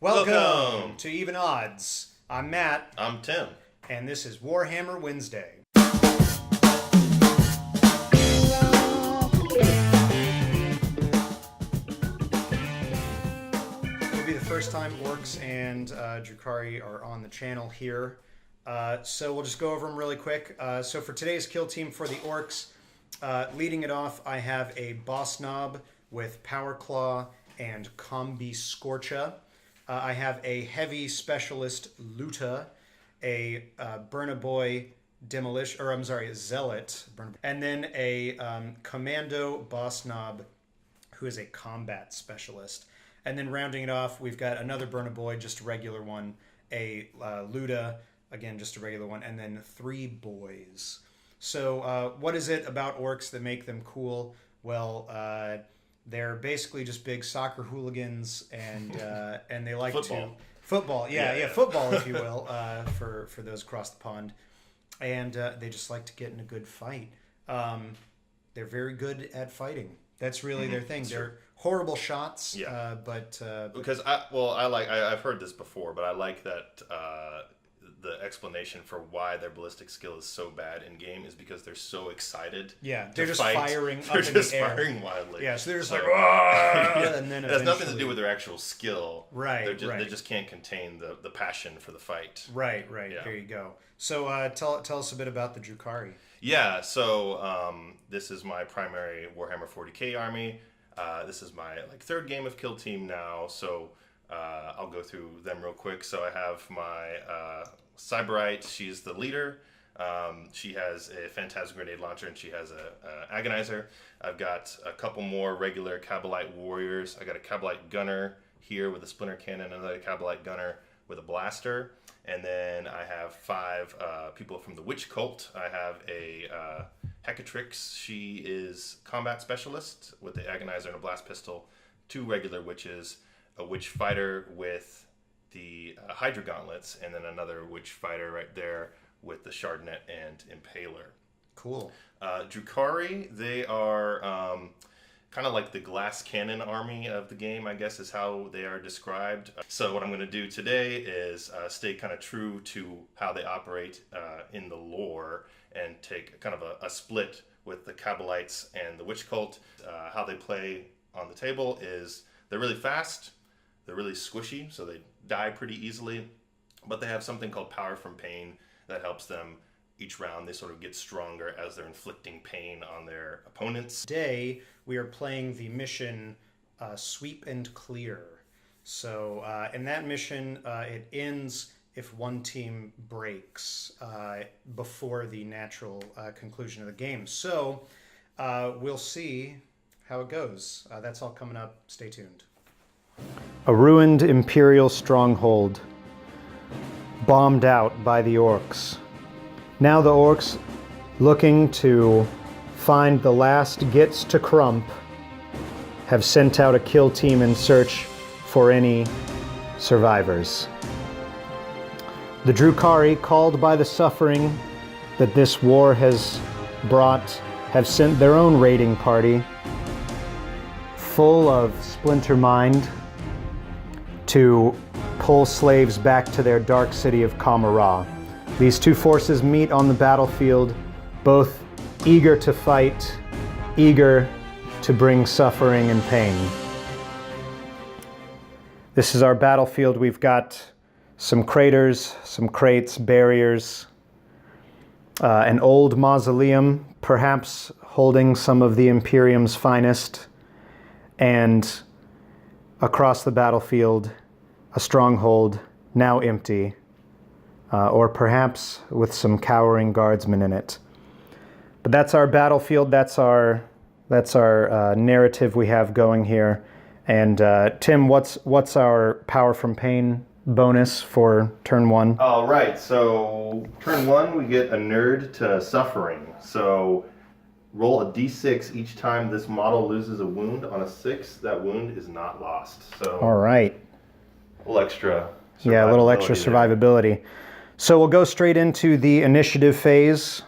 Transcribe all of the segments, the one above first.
Welcome to Even Odds. I'm Matt. I'm Tim. And this is Warhammer Wednesday. It'll be the first time Orks and Drukhari are on the channel here. So we'll just go over them really quick. So for today's kill team for the Orks, leading it off, I have a Boss Knob with Power Claw and Combi Scorcha. I have a Heavy Specialist Luta, a Burnaboy Demolition, or I'm sorry, Zealot, and then a Commando Boss Knob, who is a Combat Specialist. And then rounding it off, we've got another Burnaboy, just a regular one, a Luta, again, just a regular one, and then 3 boys. So what is it about Orks that make them cool? Well, they're basically just big soccer hooligans, and they like football, football, if you will, for those across the pond, and they just like to get in a good fight. They're very good at fighting. That's really their thing. They're horrible shots, but because I've heard this before, but I like that the explanation for why their ballistic skill is so bad in game is because they're so excited. Yeah, they're just fight. firing They're up in just the air. firing wildly. Yeah, so they're just like, and then it has nothing to do with their actual skill. Right, They just can't contain the passion for the fight. Right. Yeah. Here you go. So tell us a bit about the Drukhari. Yeah, so this is my primary Warhammer 40k army. This is my third game of kill team now, so I'll go through them real quick. So I have my Cyberite. She's the leader. She has a Phantasm Grenade Launcher, and she has a Agonizer. I've got a couple more regular Kabalite Warriors. I got a Kabalite Gunner here with a Splinter Cannon, another Kabalite Gunner with a Blaster. And then I have 5 people from the Witch Cult. I have a Hecatrix. She is Combat Specialist with the Agonizer and a Blast Pistol. 2 regular Witches. A Witch Fighter with the Hydra Gauntlets. And then another Witch Fighter right there with the Shardnet and Impaler. Cool. Drukhari, they are kind of like the glass cannon army of the game, I guess is how they are described. So what I'm going to do today is stay kind of true to how they operate in the lore and take kind of a split with the Kabalites and the Witch Cult. How they play on the table is they're really fast, they're really squishy, so they die pretty easily, but they have something called Power from Pain that helps them each round. They sort of get stronger as they're inflicting pain on their opponents. Today, we are playing the mission Sweep and Clear. So in that mission, it ends if one team breaks before the natural conclusion of the game. So we'll see how it goes. That's all coming up. Stay tuned. A ruined Imperial stronghold, bombed out by the Orks. Now the Orks, looking to find the last Gits to Crump, have sent out a kill team in search for any survivors. The Drukhari, called by the suffering that this war has brought, have sent their own raiding party, full of splinter mind, to pull slaves back to their dark city of Kamara. These 2 forces meet on the battlefield, both eager to fight, eager to bring suffering and pain. This is our battlefield. We've got some craters, some crates, barriers, an old mausoleum, perhaps holding some of the Imperium's finest, and across the battlefield, a stronghold now empty, or perhaps with some cowering guardsmen in it. But that's our battlefield. That's our narrative we have going here. And Tim, what's our Power from Pain bonus for turn 1? All right. So turn 1, we get a nerd to suffering. So roll a d6 each time this model loses a wound. On a 6, that wound is not lost. So all right. A little extra. Yeah, a little extra survivability. So we'll go straight into the initiative phase.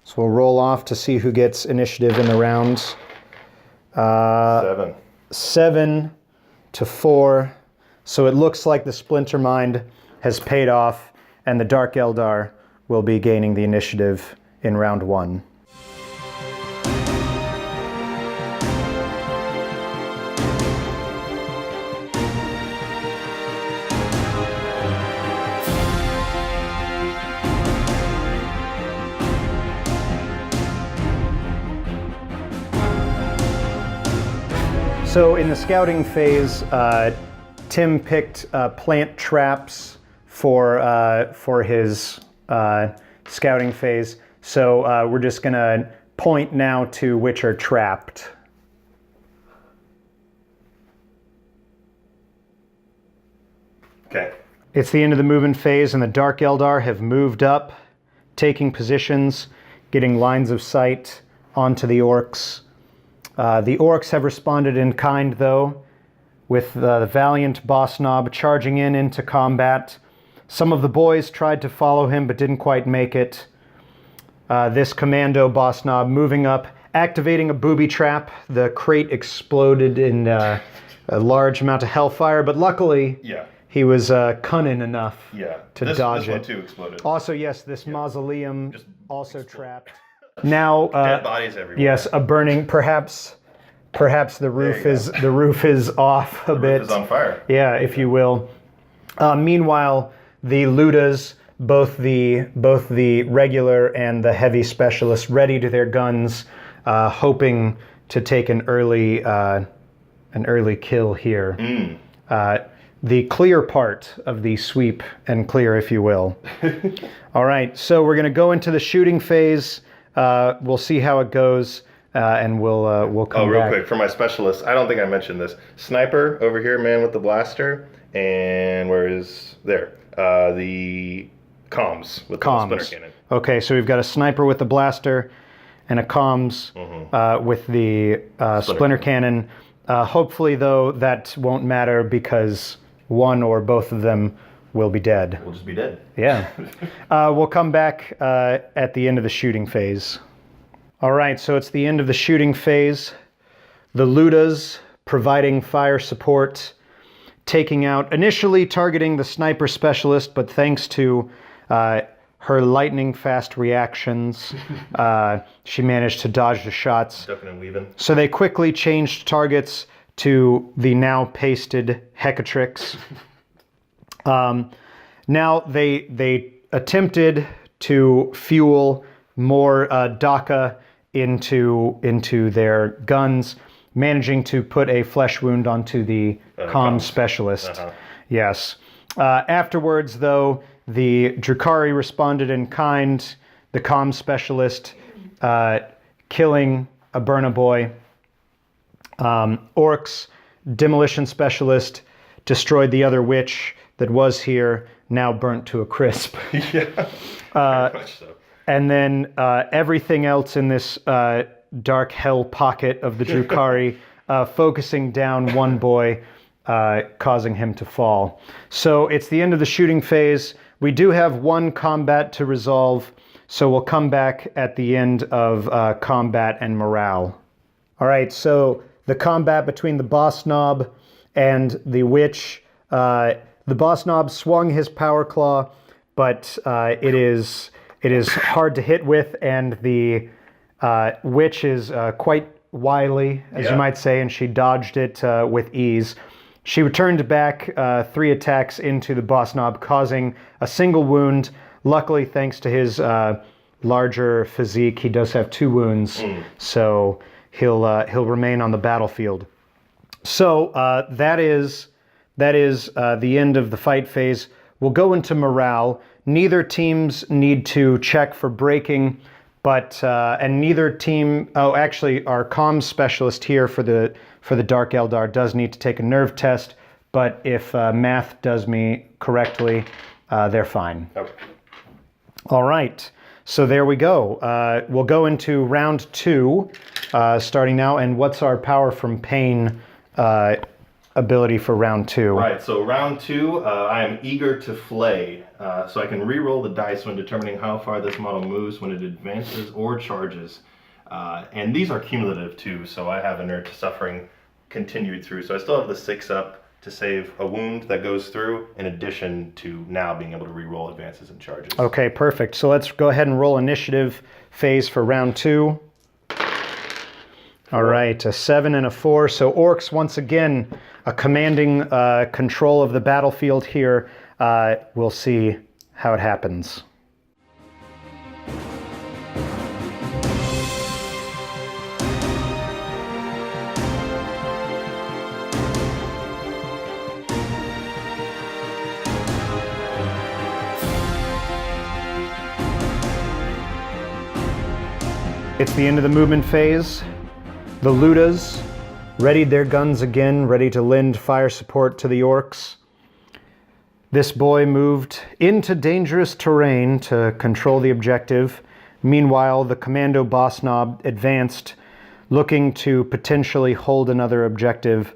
So we'll roll off to see who gets initiative in the rounds. 7. 7 to 4. So it looks like the Splinter Mind has paid off, and the Dark Eldar will be gaining the initiative in round 1. So in the scouting phase, Tim picked plant traps for his scouting phase. So we're just gonna point now to which are trapped. Okay. It's the end of the movement phase, and the Dark Eldar have moved up, taking positions, getting lines of sight onto the Orks. The Orks have responded in kind, though, with the valiant Boss Knob charging into combat. Some of the boys tried to follow him, but didn't quite make it. This commando Boss Knob moving up, activating a booby trap. The crate exploded in a large amount of hellfire, but luckily he was cunning enough to dodge this one it. too exploded. Also, yes, this mausoleum also trapped. Now, dead bodies everywhere. yes, a burning. Perhaps the roof is off a bit. The roof is on fire. Yeah, if you will. Meanwhile, the Ludas, both the regular and the heavy specialists, ready to their guns, hoping to take an early kill here. The clear part of the sweep and clear, if you will. All right, so we're going to go into the shooting phase. We'll see how it goes, and we'll come back. Oh, real quick, for my specialist, I don't think I mentioned this. Sniper over here, man with the blaster, and where is there? The comms with the splinter cannon. Okay, so we've got a sniper with the blaster, and a comms with the splinter cannon. Hopefully, though, that won't matter because one or both of them will be dead. We'll just be dead. Yeah. We'll come back at the end of the shooting phase. All right, so it's the end of the shooting phase. The Ludas providing fire support, taking out, initially targeting the sniper specialist, but thanks to her lightning fast reactions, she managed to dodge the shots. Ducking and weaving. So they quickly changed targets to the now pasted Hecatrix. Now they attempted to fuel more DACA into their guns, managing to put a flesh wound onto the comms specialist. Yes. Afterwards, though, the Drukhari responded in kind. The comms specialist killing a Burna Boy. Orks demolition specialist destroyed the other witch that was here, now burnt to a crisp. Yeah, very much so. And then everything else in this dark hell pocket of the Drukhari, focusing down one boy, causing him to fall. So it's the end of the shooting phase. We do have one combat to resolve, so we'll come back at the end of combat and morale. All right, so the combat between the Boss Knob and the witch. The Boss Knob swung his power claw, but it is hard to hit with, and the witch is quite wily, as you might say, and she dodged it with ease. She returned back 3 attacks into the Boss Knob, causing a single wound. Luckily, thanks to his larger physique, he does have 2 wounds, so he'll remain on the battlefield. So that is the end of the fight phase. We'll go into morale. Neither teams need to check for breaking, but and neither team. Oh, actually, our comms specialist here for the Dark Eldar does need to take a nerve test. But if math does me correctly, they're fine. Okay. All right. So there we go. We'll go into round 2, starting now. And what's our power from pain ability for round 2? Right, so round 2, I am eager to flay. So I can re-roll the dice when determining how far this model moves when it advances or charges. And these are cumulative too, so I have inert suffering continued through. So I still have the 6 up to save a wound that goes through, in addition to now being able to re-roll advances and charges. Okay, perfect. So let's go ahead and roll initiative phase for round 2. All right, a 7 and a 4. So Orks, once again, a commanding control of the battlefield here. We'll see how it happens. It's the end of the movement phase. The Ludas readied their guns again, ready to lend fire support to the Orks. This boy moved into dangerous terrain to control the objective. Meanwhile, the Commando Boss Knob advanced, looking to potentially hold another objective.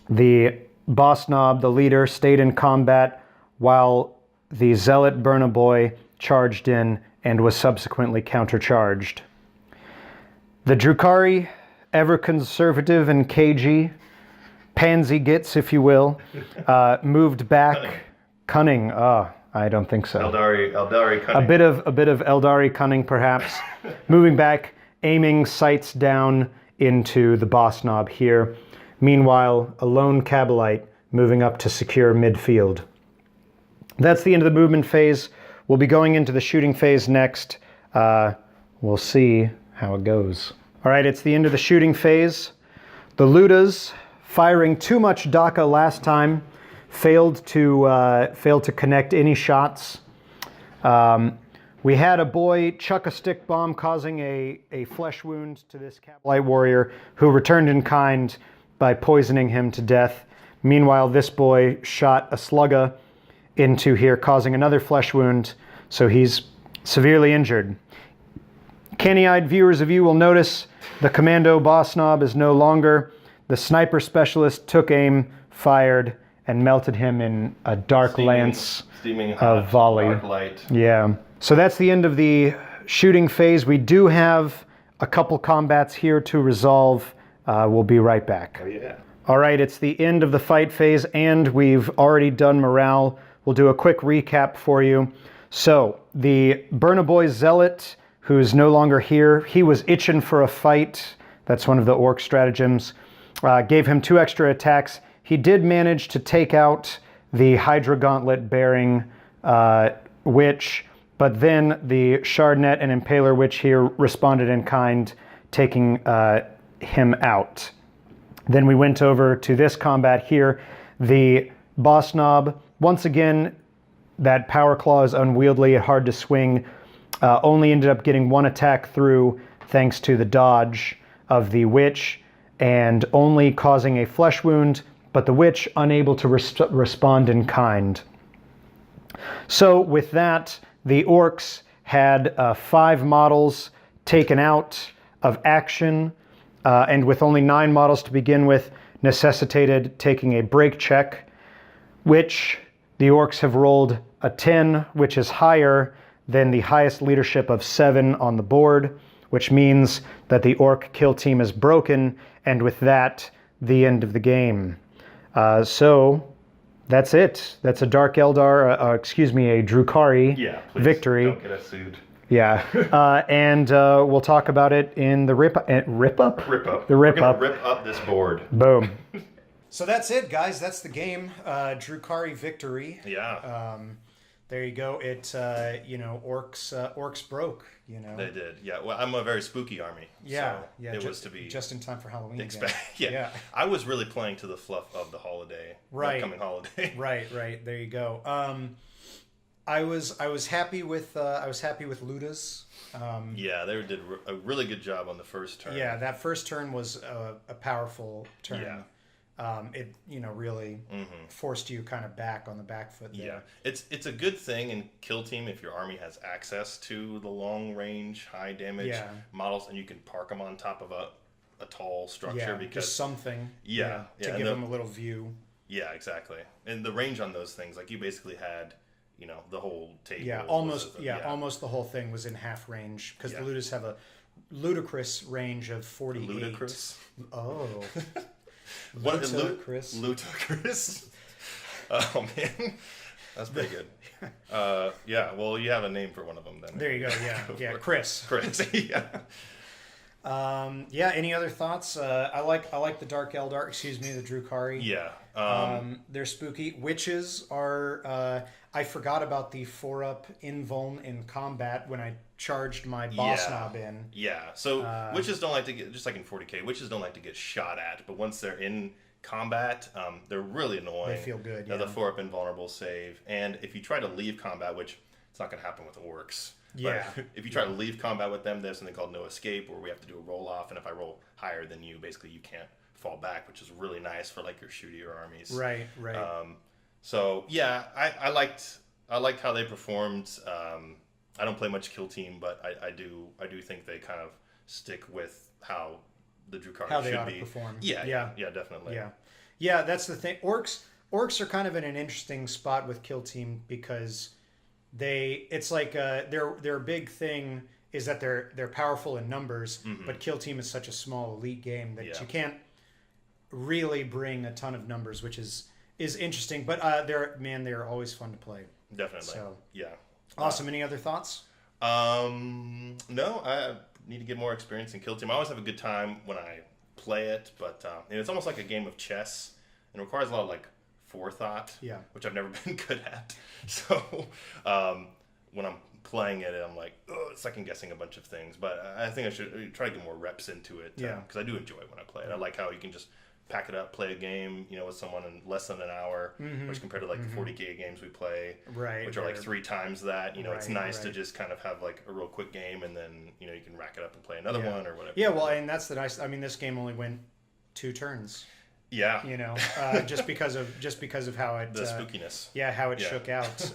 The Boss Knob, the leader, stayed in combat while the Zealot Burna Boy charged in and was subsequently countercharged. The Drukhari, ever conservative and cagey, pansy gits, if you will, moved back. Cunning. I don't think so. Eldari cunning. A bit of Eldari cunning, perhaps. Moving back, aiming sights down into the Boss Knob here. Meanwhile, a lone Kabalite moving up to secure midfield. That's the end of the movement phase. We'll be going into the shooting phase next. We'll see how it goes. All right, it's the end of the shooting phase. The Ludas, firing too much Daka last time, failed to connect any shots. We had a boy chuck a stick bomb, causing a flesh wound to this Kabalite warrior, who returned in kind by poisoning him to death. Meanwhile, this boy shot a slugga into here, causing another flesh wound, so he's severely injured. Canny-eyed viewers of you will notice the Commando Boss Knob is no longer. The sniper specialist took aim, fired, and melted him in a dark lance of volley. Dark light. Yeah. So that's the end of the shooting phase. We do have a couple combats here to resolve. We'll be right back. Oh, yeah. All right, it's the end of the fight phase, and we've already done morale. We'll do a quick recap for you. So, the Burna Boy Zealot, who's no longer here, he was itching for a fight. That's one of the Orc stratagems. Gave him 2 extra attacks. He did manage to take out the Hydra Gauntlet bearing Witch, but then the Shardnet and Impaler Witch here responded in kind, taking him out. Then we went over to this combat here. The Boss Knob, once again, that Power Claw is unwieldy, hard to swing. Only ended up getting 1 attack through thanks to the dodge of the Witch, and only causing a flesh wound, but the Witch unable to respond in kind. So with that, the Orcs had 5 models taken out of action, and with only 9 models to begin with, necessitated taking a break check, which the Orcs have rolled a 10, which is higher than the highest leadership of 7 on the board, which means that the Orc kill team is broken, and with that, the end of the game. So that's it. That's a Dark Eldar, a Drukhari victory. Don't get us sued. Yeah, and we'll talk about it in the rip up. The rip up. We're gonna rip up this board. Boom. So that's it, guys. That's the game. Drukhari victory. Yeah. There you go. It Orcs broke. You know. They did. Yeah. Well, I'm a very spooky army. Yeah. So yeah. it was to be just in time for Halloween. Yeah. I was really playing to the fluff of the holiday. Right. Upcoming holiday. Right. There you go. I was happy with Luda's. Yeah, they did a really good job on the first turn. Yeah, that first turn was a powerful turn. Yeah. It really forced you kind of back on the back foot there. Yeah, it's a good thing in Kill Team if your army has access to the long range, high damage models, and you can park them on top of a tall structure because just something. To give them a little view. Yeah, exactly. And the range on those things, like you basically had, the whole table. Yeah, almost the whole thing was in half range because the Ludas have a ludicrous range of 48. Ludicrous. Oh. What Ludicrous. Ludicrous. Oh man, that's pretty good. Yeah. Well, you have a name for one of them then. There you go. Yeah, yeah. Chris. Chris. Yeah. Yeah. Any other thoughts? I like the Dark Eldar. Excuse me, the Drukhari. Yeah. They're spooky. Witches are. I forgot about the 4-up invuln in combat when I charged my boss knob in. Yeah. So witches don't like to get, just like in 40k, witches don't like to get shot at, but once they're in combat, they're really annoying. They feel good. They're the 4-up invulnerable save, and if you try to leave combat, which it's not going to happen with orcs. Yeah. But if you try to leave combat with them, there's something called no escape, where we have to do a roll off, and if I roll higher than you, basically you can't fall back, which is really nice for like your shootier armies. Right. Right. So yeah, I liked how they performed. I don't play much kill team, but I do think they kind of stick with how the Drukhari How they should ought be. to perform. Yeah, definitely. Yeah. That's the thing. Orcs are kind of in an interesting spot with kill team because it's like their big thing is that they're powerful in numbers, but kill team is such a small elite game that you can't really bring a ton of numbers, which is interesting. But they're always fun to play. Definitely. So yeah. Awesome. Any other thoughts? No, I need to get more experience in kill team. I always have a good time when I play it, but it's almost like a game of chess and it requires a lot of like forethought, which I've never been good at. So when I'm playing it, I'm like second guessing a bunch of things, but I think I should try to get more reps into it because I do enjoy it when I play it. I like how you can just pack it up, play a game, with someone in less than an hour, which compared to like the 40k games we play, which are like 3 times that, it's nice to just kind of have like a real quick game and then, you can rack it up and play another one or whatever. Yeah, well, and that's the nice, this game only went 2 turns. Yeah. Just because of how it... The spookiness. Yeah, how it shook out.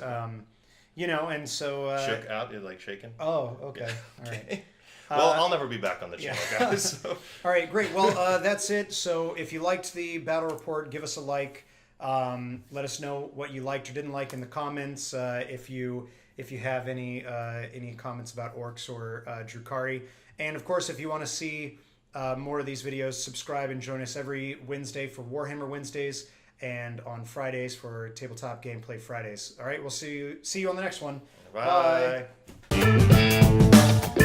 And so... shook out? It like shaken? Oh, okay. Yeah. All right. Well, I'll never be back on the channel, guys. So. All right, great. Well, that's it. So if you liked the battle report, give us a like. Let us know what you liked or didn't like in the comments. If you have any comments about Orks or Drukhari. And of course, if you want to see more of these videos, subscribe and join us every Wednesday for Warhammer Wednesdays and on Fridays for Tabletop Gameplay Fridays. All right, we'll see you on the next one. Bye. Bye.